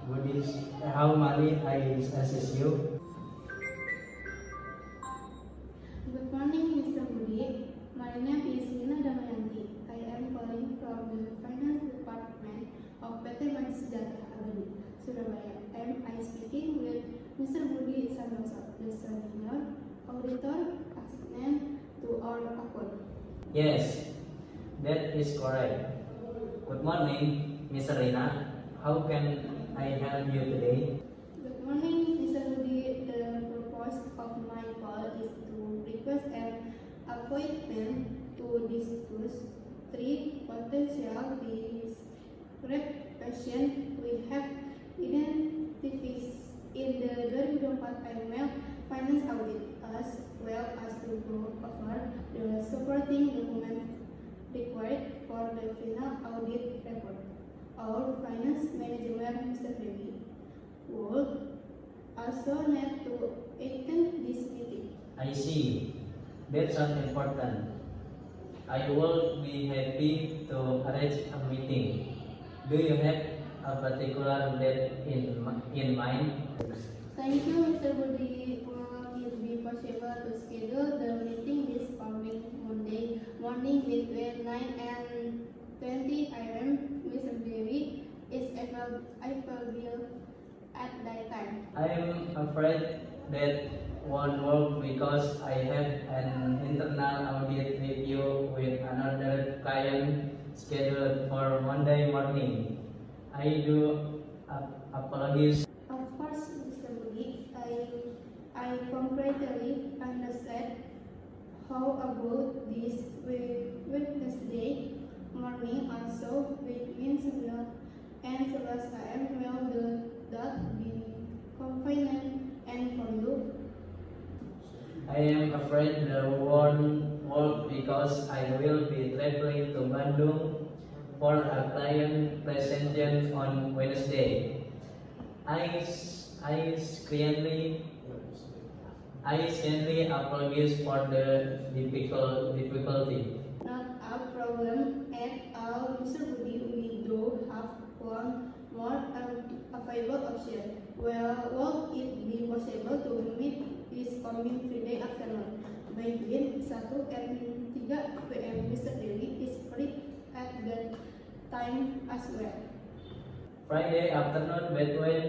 Buddhist, how may I assist you? Good morning, Mr. Budi. My name is Nina Damayanti. I am calling from the Finance Department of PT Maju Sejahtera Abadi, Surabaya. Am I speaking with Mr. Budi Santoso, the senior auditor assigned to our account? Yes, that is correct. Good morning, Ms. Rina. How can I help you today? Good morning, Mr. Budi. The purpose of my call is to request an appointment to discuss three potential discrepancies we have identified in the 2024 annual finance audit, as well as to go over the supporting document required for the final audit report. Our finance manager, Mr. Devi, would also need to attend this meeting. I see. That sounds important. I will be happy to arrange a meeting. Do you have a particular date in mind? Thank you, Mr. Budi. Will it be possible to schedule the meeting this coming Monday morning between 9 and 20 a.m.? Mr. Devi is available at that time. I am afraid that won't work because I have an internal audit review with another client scheduled for Monday morning. I do apologize. Of course, Mr. Budi, I completely understand. How about this Wednesday morning also between 7 and 11 a.m. Will that be convenient and for you? I am afraid the won't work because I will be traveling to Bandung for a client presentation on Wednesday. I sincerely apologize for the difficulty. Not a problem at all, Mr. Budi. We do have one more available option. Well, will it be possible to meet this coming Friday afternoon between 1 and 3 p.m. Mr. Devi is free at that time as well. Friday afternoon between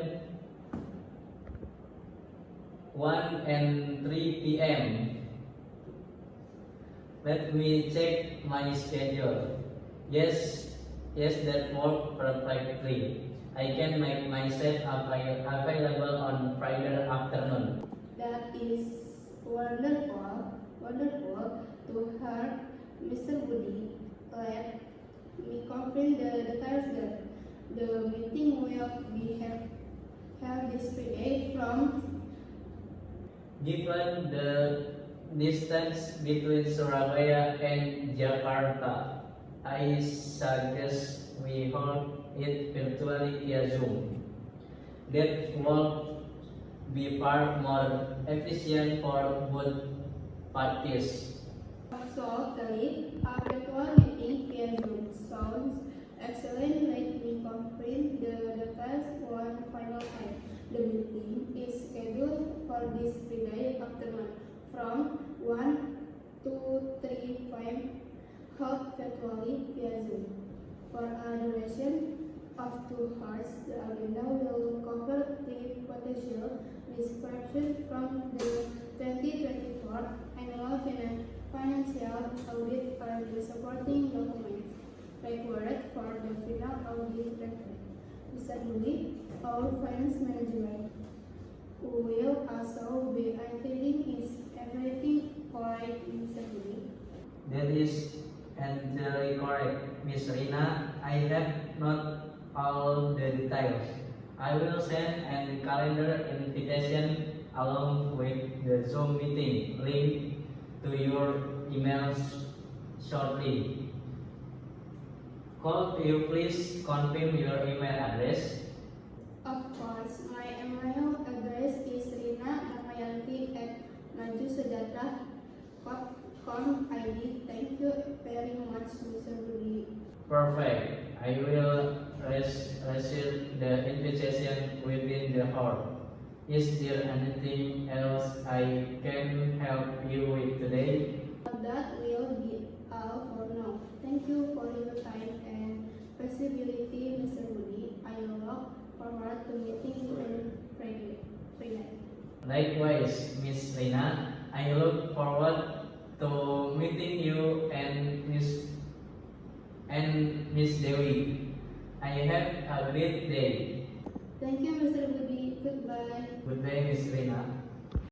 1 and 3 p.m. Let me check my schedule. Yes, that works perfectly. I can make myself available on Friday afternoon. That is wonderful to hear, Mr. Budi. Let me confirm the details that the meeting will be held this Friday from. Given the distance between Surabaya and Jakarta, I suggest we hold it virtually via Zoom. That will be far more efficient for both parties. Absolutely, a virtual meeting via Zoom sounds excellent. Let me confirm the details one final time. The meeting is scheduled for this Friday afternoon from 1 to 3 p.m. held virtually via Zoom. For a duration of 2 hours, the agenda will cover three potential descriptions from the 2024 annual financial audit and the supporting documents required for the final audit report. Mr. Budi, our finance manager, who will also be attending, is everything correct, Mr. Budi? That is entirely correct, Miss Rina. I have not all the details. I will send a calendar invitation along with the Zoom meeting link to your emails shortly. Could you please confirm your email address? Of course, my email address is rina.damayanti@majusejahtera.com.id. Thank you very much, Mr. Budi. Perfect. I will received the invitation within the hour. Is there anything else I can help you with today? That will be all for now. Thank you for your time and flexibility, Mr. Woody. I look forward to meeting you on Friday. Likewise, Miss Rina, I look forward to meeting you and Miss Dewi. I have a great day. Thank you, Mr. Woody. Goodbye. Good day, Miss Rina.